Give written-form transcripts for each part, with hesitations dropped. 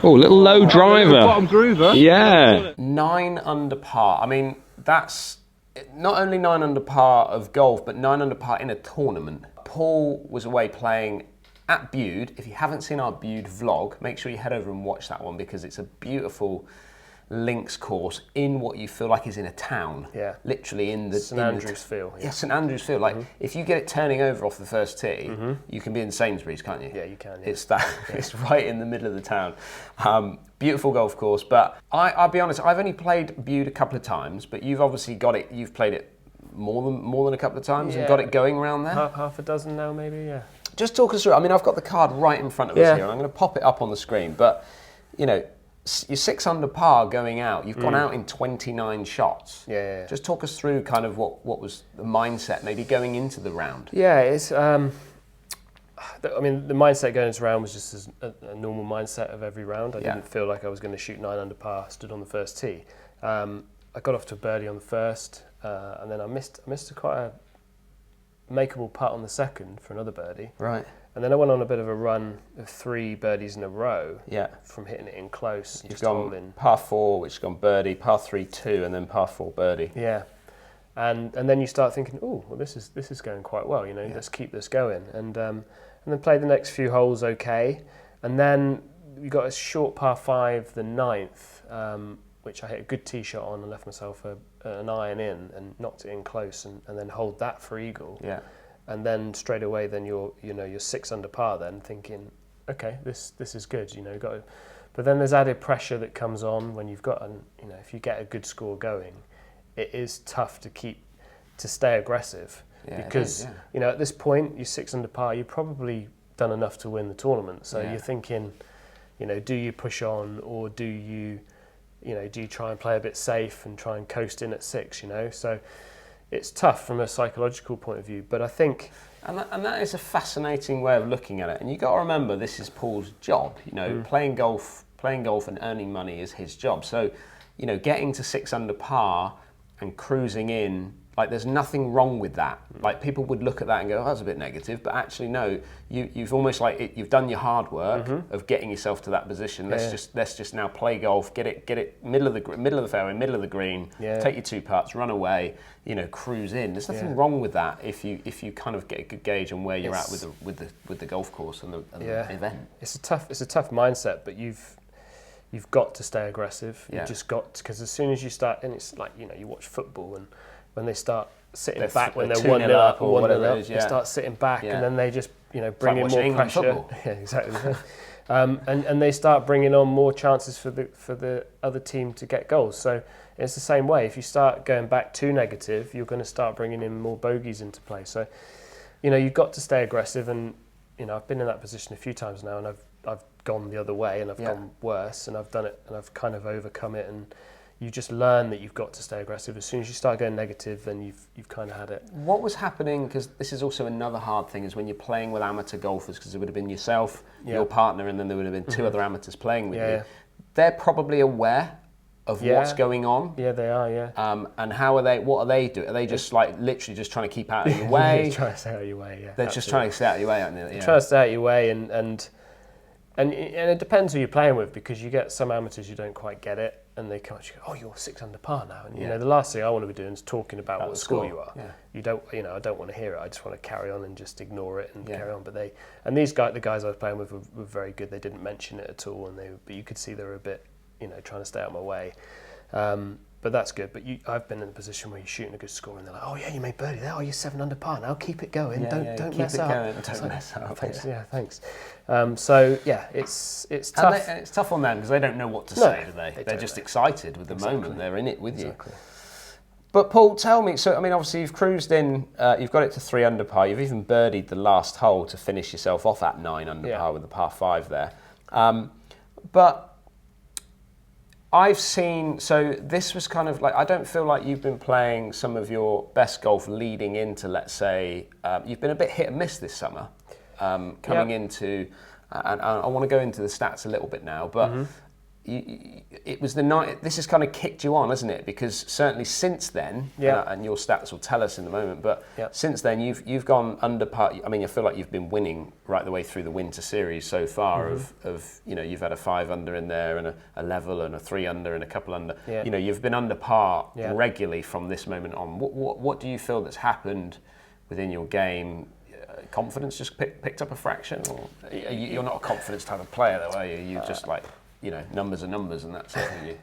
Oh, little low driver. Bottom groover. Yeah. 9 under par. I mean, that's not only 9 under par of golf, but 9 under par in a tournament. Paul was away playing at Bude. If you haven't seen our Bude vlog, make sure you head over and watch that one, because it's a beautiful links course in what you feel like is in a town. Yeah. Literally in the St Andrews feel. Yeah, St Andrews feel. Like if you get it turning over off the first tee, you can be in Sainsbury's, can't you? Yeah, you can. Yeah. It's that. It's right in the middle of the town. Beautiful golf course. But I'll be honest, I've only played Bude a couple of times, but you've obviously got it. You've played it more than a couple of times and got it going around there. Half a dozen now, maybe. Yeah. Just talk us through. I mean, I've got the card right in front of us here, and I'm going to pop it up on the screen. But you know, you're 6 under par going out. You've gone out in 29 shots. Yeah. Just talk us through kind of what was the mindset maybe going into the round. Yeah, it's. I mean, the mindset going into the round was just a normal mindset of every round. I didn't feel like I was going to shoot 9 under par. Stood on the first tee. I got off to a birdie on the first, and then I missed quite a makeable putt on the second for another birdie. Right. And then I went on a bit of a run of 3 birdies in a row. Yeah. From hitting it in close. You've gone par 4, which has gone birdie, par 3, 2, and then par 4 birdie. Yeah. And then you start thinking, oh, well, this is going quite well. You know, let's keep this going. And then played the next few holes okay. And then we got a short par 5, the 9th, which I hit a good tee shot on and left myself an iron in and knocked it in close, and then hold that for eagle. Yeah. And then straight away, then you're 6 under par. Then thinking, okay, this is good. You know, but then there's added pressure that comes on when you've got if you get a good score going, it is tough to stay aggressive because at this point you're 6 under par. You've probably done enough to win the tournament. So you're thinking, do you push on, or do you try and play a bit safe and try and coast in at 6? So. It's tough from a psychological point of view, but I think... And that is a fascinating way of looking at it. And you've got to remember, this is Paul's job. Playing golf and earning money is his job. So, getting to 6 under par and cruising in, like, there's nothing wrong with that. Like, people would look at that and go, oh, that's a bit negative. But actually, no, you've almost you've done your hard work of getting yourself to that position. Let's just now play golf, get it middle of the fairway, middle of the green, take your 2 putts, run away, cruise in. There's nothing wrong with that if you kind of get a good gauge on where you're at with the golf course and the event. It's a tough mindset, but you've got to stay aggressive. You've just got to, because as soon as you start, and it's like you watch football, and when they start sitting back when they're 1-0 up or 1-0 up, they start sitting back, and then they just bring in more pressure. Yeah, exactly. and they start bringing on more chances for the other team to get goals. So it's the same way. If you start going back too negative, you're going to start bringing in more bogeys into play. So you've got to stay aggressive, and I've been in that position a few times now, and I've gone the other way, and I've gone worse, and I've done it, and I've kind of overcome it, and you just learn that you've got to stay aggressive. As soon as you start going negative, then you've kind of had it. What was happening, because this is also another hard thing, is when you're playing with amateur golfers, because it would have been yourself, your partner, and then there would have been 2 other amateurs playing with you. They're probably aware of what's going on. Yeah, they are, yeah. And what are they doing? Are they just literally just trying to keep out of your way? Trying to stay out of your way, yeah. They're just trying to stay out of your way, aren't they? They're trying to stay out of your way, and it depends who you're playing with, because you get some amateurs who don't quite get it, and they come and go, oh, you're 6 under par now, and the last thing I want to be doing is talking about what score you are. Yeah. You don't, I don't want to hear it. I just want to carry on and just ignore it and carry on. But the guys I was playing with were very good. They didn't mention it at all, but you could see they were a bit, trying to stay out of my way. But that's good. But I've been in a position where you're shooting a good score, and they're like, "Oh yeah, you made birdie there. Oh, you're 7 under par now. Keep it going. Don't mess up. Don't mess up. Thanks. Yeah, thanks." So yeah, it's tough. And it's tough on them because they don't know what to say, do they? They're just excited with the moment. They're in it with you. But Paul, tell me. So I mean, obviously you've cruised in. You've got it to 3 under par. You've even birdied the last hole to finish yourself off at 9 under par with the par 5 there. But I've seen, so this was kind of like, I don't feel like you've been playing some of your best golf leading into, let's say, you've been a bit hit and miss this summer, coming into, and I want to go into the stats a little bit now, but it was the night. This has kind of kicked you on, hasn't it? Because certainly since then, and your stats will tell us in a moment. But since then, you've gone under par. I mean, I feel like you've been winning right the way through the winter series so far. Of you've had a 5 under in there and a level and a 3 under and a couple under. Yeah. You've been under par regularly from this moment on. What do you feel that's happened within your game? Confidence just picked up a fraction, or you're not a confidence type of player, though, are you? You just like. Numbers are numbers, and that's it for you.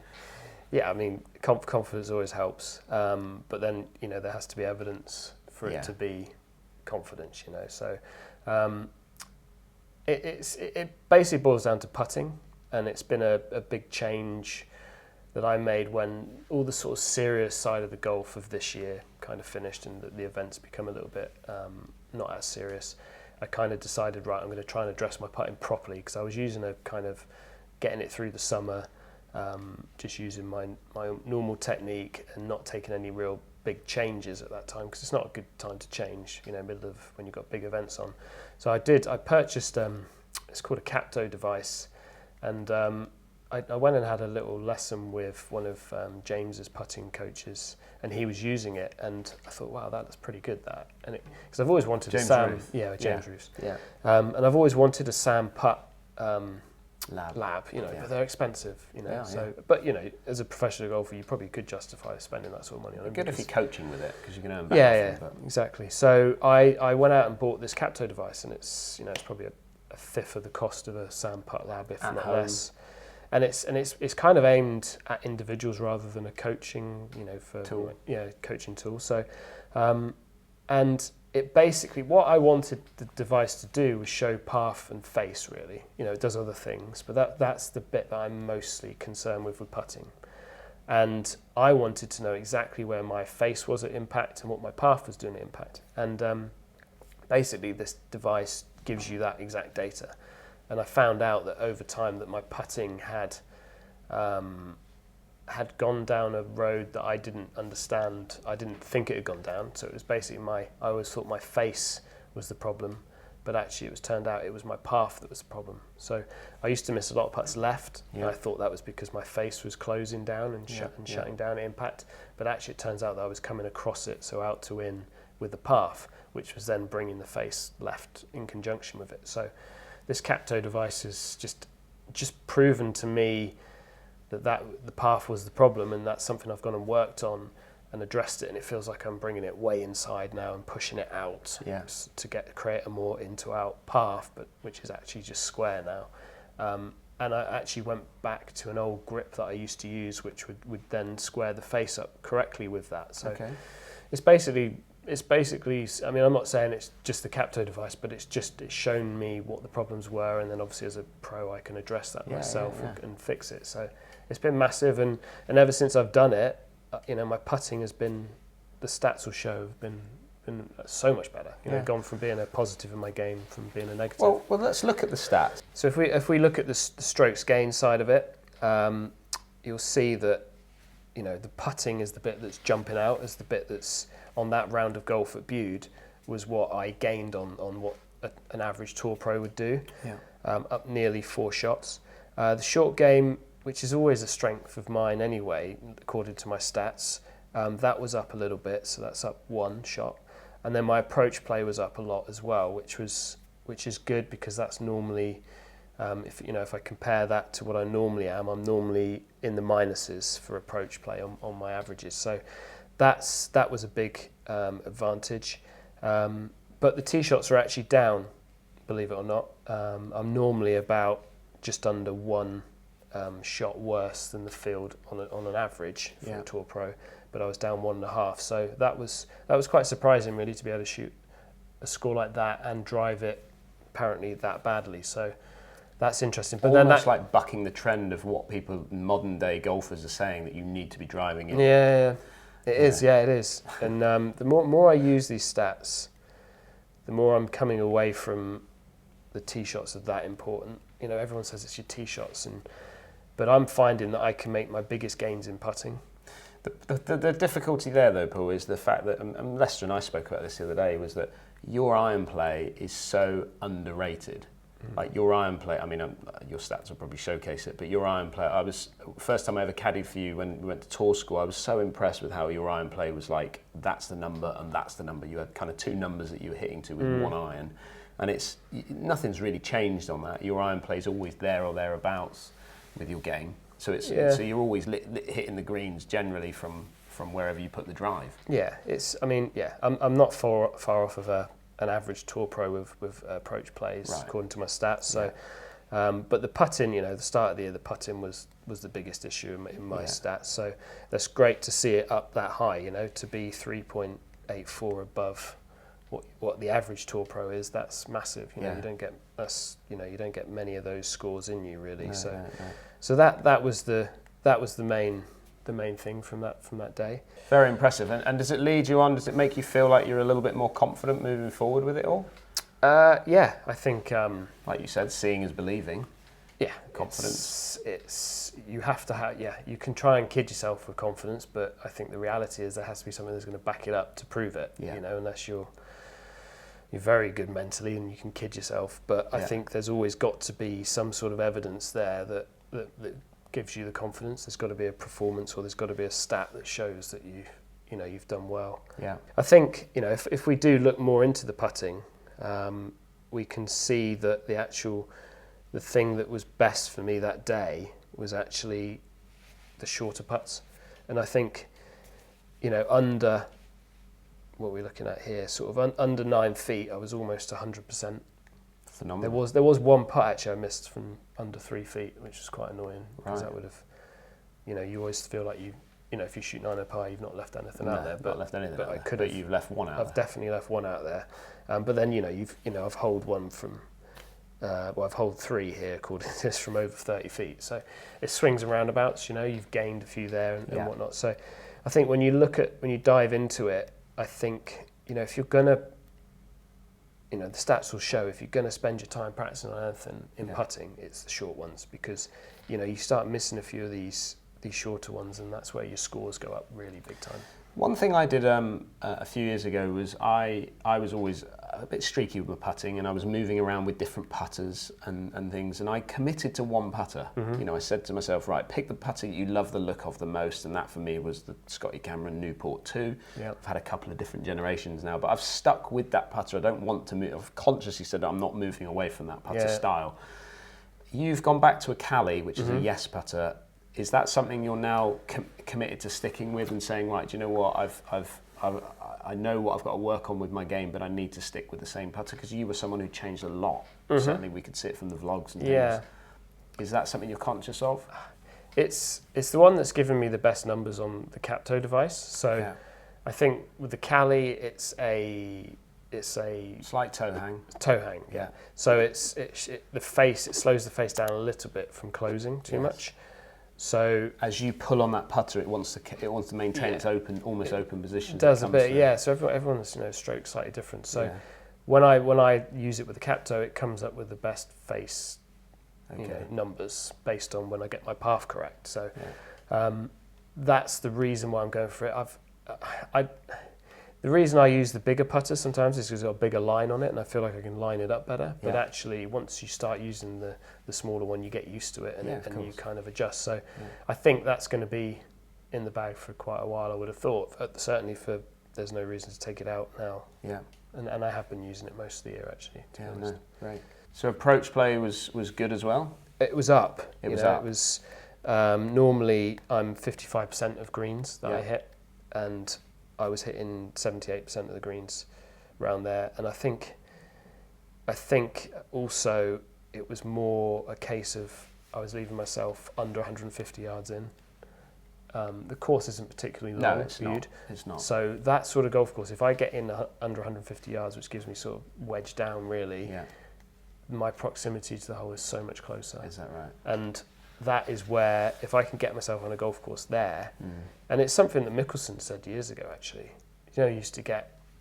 Yeah, I mean, confidence always helps, but then there has to be evidence for it to be confidence. So it basically boils down to putting, and it's been a big change that I made when all the sort of serious side of the golf of this year kind of finished, and the events become a little bit not as serious. I kind of decided, right, I'm going to try and address my putting properly, because I was using a kind of getting it through the summer, just using my normal technique and not taking any real big changes at that time, because it's not a good time to change, middle of when you've got big events on. So I purchased, it's called a Capto device, and I went and had a little lesson with one of James's putting coaches, and he was using it, and I thought, wow, that's pretty good, that. And because I've always wanted James a Sam, Ruth. James Ruth. Yeah. And I've always wanted a Sam putt lab, but they're expensive, But as a professional golfer, you probably could justify spending that sort of money on it. Good if you're coaching with it, because you can earn back. Exactly. So I went out and bought this Capto device, and it's it's probably a fifth of the cost of a Sam putt lab, if not less. And it's kind of aimed at individuals rather than a coaching, tool. Coaching tool. So, and it basically, what I wanted the device to do was show path and face, really. It does other things, but that's the bit that I'm mostly concerned with putting. And I wanted to know exactly where my face was at impact and what my path was doing at impact. And basically, this device gives you that exact data. And I found out that over time that my putting had gone down a road that I didn't understand. I didn't think it had gone down. So it was basically I always thought my face was the problem, but actually it turned out it was my path that was the problem. So I used to miss a lot of putts left, and I thought that was because my face was closing down and shutting down at impact. But actually it turns out that I was coming across it, so out to in with the path, which was then bringing the face left in conjunction with it. So this Capto device has just proven to me that the path was the problem, and that's something I've gone and worked on and addressed it, and it feels like I'm bringing it way inside now and pushing it out to create a more into-out path, but which is actually just square now. And I actually went back to an old grip that I used to use, which would then square the face up correctly with that. So it's basically, I mean, I'm not saying it's just the Capto device, but it's shown me what the problems were, and then obviously as a pro I can address that myself and fix it. So it's been massive, and ever since I've done it, my putting has been, the stats will show, have been so much better. Gone from being a positive in my game from being a negative. Well, let's look at the stats. So if we look at the strokes gain side of it, you'll see that the putting is the bit that's jumping out, as the bit that's on that round of golf at Bude was what I gained on what an average tour pro would do, up nearly 4 shots. The short game, which is always a strength of mine anyway, according to my stats, that was up a little bit, so that's up 1 shot. And then my approach play was up a lot as well, which is good, because that's normally, if I compare that to what I normally am, I'm normally in the minuses for approach play on my averages. So that was a big advantage. But the tee shots are actually down, believe it or not. I'm normally about just under 1 shot worse than the field on an average for a tour pro, but I was down 1.5. So that was quite surprising, really, to be able to shoot a score like that and drive it apparently that badly. So that's interesting. But almost then like bucking the trend of what modern day golfers are saying, that you need to be driving it. Yeah. It is. And the more I use these stats, the more I'm coming away from the tee shots are that important. Everyone says it's your tee shots, but I'm finding that I can make my biggest gains in putting. The difficulty there, though, Paul, is the fact that, and Lester and I spoke about this the other day, was that your iron play is so underrated. Like your iron play, I mean, your stats will probably showcase it, but your iron play, first time I ever caddied for you when we went to tour school, I was so impressed with how your iron play was like, that's the number and that's the number. You had kind of two numbers that you were hitting to with one iron. And nothing's really changed on that. Your iron play is always there or thereabouts with your game. So so you're always hitting the greens generally from wherever you put the drive. Yeah, I'm not far off of an average tour pro with approach plays, according to my stats. So, but the putting, the start of the year, the putting was the biggest issue in my stats. So that's great to see it up that high. To be 3.84 above what the average tour pro is. That's massive. You don't get you don't get many of those scores in you really. No, so that was the main thing from that day. Very impressive. And does it lead you on? Does it make you feel like you're a little bit more confident moving forward with it all? Yeah, I think. Like you said, seeing is believing. Yeah, confidence. It's you have to have. Yeah, you can try and kid yourself with confidence, but I think the reality is there has to be something that's going to back it up to prove it. Yeah. Unless you're very good mentally and you can kid yourself. But I think there's always got to be some sort of evidence there that gives you the confidence. There's got to be a performance, or there's got to be a stat that shows that you've done well. Yeah. I think if we do look more into the putting, we can see that the thing that was best for me that day was actually the shorter putts, and I think under what we're looking at here, sort of under 9 feet, I was almost 100%. Phenomenal. There was one putt actually I missed from under 3 feet, which was quite annoying because that would have, you always feel like if you shoot 9 par, you've not left anything out there. But not left anything. But out there. But you've left one out. I've definitely left one out there. But then I've holed one from, I've holed 3 here, according to this, from over 30 feet. So it swings and roundabouts. You've gained a few there and whatnot. So I think when you dive into it, I think if you're gonna. The stats will show if you're going to spend your time practicing on anything in putting, it's the short ones, because you start missing a few of these shorter ones, and that's where your scores go up really big time. One thing I did a few years ago was I was always a bit streaky with my putting, and I was moving around with different putters and things, and I committed to one putter. Mm-hmm. I said to myself, right, pick the putter you love the look of the most, and that for me was the Scotty Cameron Newport 2. Yep. I've had a couple of different generations now, but I've stuck with that putter. I don't want to move. I've consciously said I'm not moving away from that putter style. You've gone back to a Cali, which is a yes putter. Is that something you're now committed to sticking with and saying, right, do you know what, I know what I've got to work on with my game, but I need to stick with the same putter? Because you were someone who changed a lot. Mm-hmm. Certainly we could see it from the vlogs and things. Is that something you're conscious of? It's the one that's given me the best numbers on the Capto device. So I think with the Cali, it's a slight toe hang. Toe hang, yeah. So it slows the face down a little bit from closing too much. So as you pull on that putter, it wants to maintain its almost open position. It does a bit, yeah. So everyone's strokes slightly different. So when I use it with the Capto, it comes up with the best face numbers based on when I get my path correct. So that's the reason why I'm going for it. The reason I use the bigger putter sometimes is because it's got a bigger line on it, and I feel like I can line it up better. But actually, once you start using the smaller one, you get used to it, and you kind of adjust. So I think that's going to be in the bag for quite a while, I would have thought. Certainly there's no reason to take it out now. Yeah. And I have been using it most of the year, actually, to be honest. Right. So approach play was good as well? It was up. It was normally I'm 55% of greens that I hit, and I was hitting 78% of the greens around there. And I think also it was more a case of I was leaving myself under 150 yards in. The course isn't particularly long. No, it's not. So that sort of golf course, if I get in under 150 yards, which gives me sort of wedged down really, my proximity to the hole is so much closer. Is that right? And that is where, if I can get myself on a golf course there, and it's something that Mickelson said years ago, actually.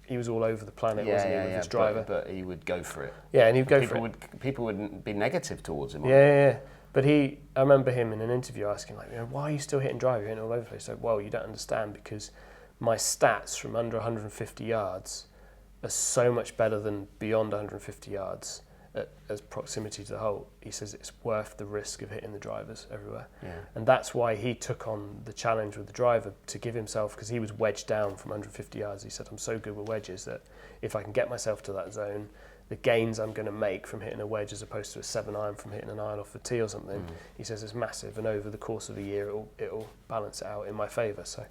He was all over the planet, wasn't he, with his driver? But he would go for it. Yeah, and he'd go for it. People wouldn't be negative towards him. Yeah. But I remember him in an interview asking, why are you still hitting drive? You're hitting all over the place. So, well, you don't understand, because my stats from under 150 yards are so much better than beyond 150 yards. as proximity to the hole, he says it's worth the risk of hitting the drivers everywhere. Yeah. And that's why he took on the challenge with the driver to give himself, because he was wedged down from 150 yards. He said, I'm so good with wedges that if I can get myself to that zone, the gains I'm going to make from hitting a wedge as opposed to a 7-iron from hitting an iron off the tee or something, he says is massive, and over the course of a year it'll balance it out in my favour. So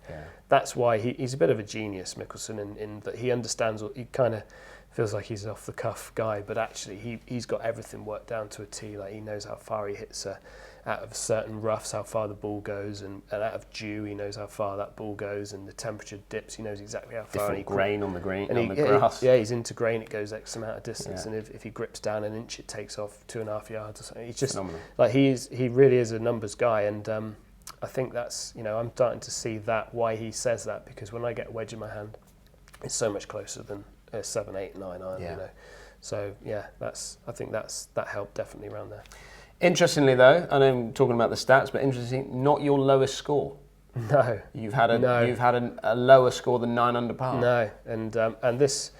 that's why he's a bit of a genius, Mickelson, in that he understands, he kind of feels like he's an off the cuff guy, but actually he's got everything worked down to a tee. Like, he knows how far he hits out of certain roughs, how far the ball goes, and out of dew he knows how far that ball goes, and the temperature dips, he knows exactly how far. Different grain on the green, and on the grass. He's into grain, it goes X amount of distance, and if he grips down an inch, it takes off 2.5 yards or something. He's just phenomenal. Like, he really is a numbers guy, and I think that's, I'm starting to see that, why he says that, because when I get a wedge in my hand, it's so much closer than a 7, 8, 9 iron, So I think that helped definitely around there. Interestingly, though, I know I'm talking about the stats, but interesting, not your lowest score. No, you've had a lower score than 9 under par. No, and this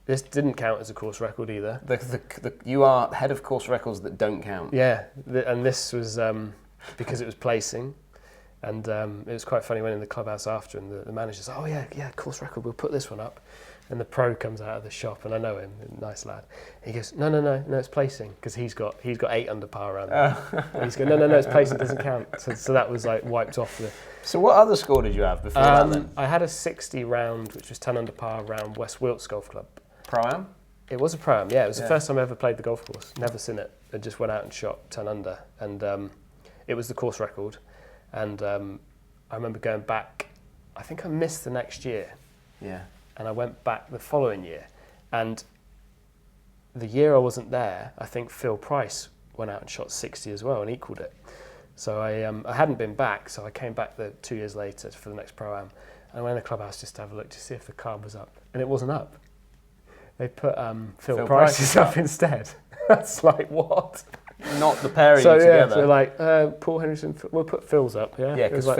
didn't count as a course record either. You are head of course records that don't count. Yeah, and this was because it was placing, and it was quite funny when in the clubhouse after, and the manager said, "Oh yeah, course record. We'll put this one up." And the pro comes out of the shop, and I know him, nice lad. He goes, no, it's placing, because he's got 8 under par around there. And he's going, no, it's placing, doesn't count. So that was like wiped off. So what other score did you have before that then? I had a 60 round, which was 10 under par round West Wilts Golf Club. Pro-am? It was a pro-am, yeah. It was the first time I ever played the golf course. Never seen it. I just went out and shot 10 under, and it was the course record. And I remember going back. I think I missed the next year. Yeah. And I went back the following year, and the year I wasn't there, I think Phil Price went out and shot 60 as well and equalled it. So I hadn't been back, so I came back 2 years later for the next Pro-Am, and I went in the clubhouse just to have a look to see if the card was up, and it wasn't up. They put Phil Price's up instead. That's like, what? Not the pair of you together. So like, Paul Hendriksen, we'll put Phil's up, yeah? Yeah, because like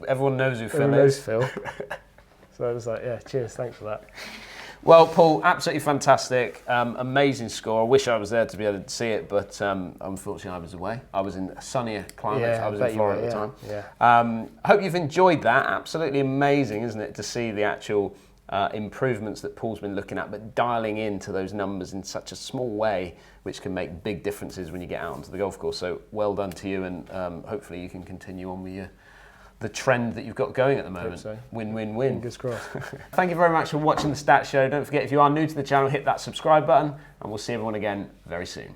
everyone knows who Phil is. Everyone knows Phil. So I was like, cheers, thanks for that. Well, Paul, absolutely fantastic. Amazing score. I wish I was there to be able to see it, but unfortunately I was away. I was in a sunnier climate. I was in Florida at the time. Yeah. I hope you've enjoyed that. Absolutely amazing, isn't it, to see the actual improvements that Paul's been looking at, but dialing into those numbers in such a small way, which can make big differences when you get out onto the golf course. So well done to you, and hopefully you can continue on with the trend that you've got going at the moment. So. Win-win-win. Fingers crossed. Thank you very much for watching the Stats Show. Don't forget, if you are new to the channel, hit that subscribe button, and we'll see everyone again very soon.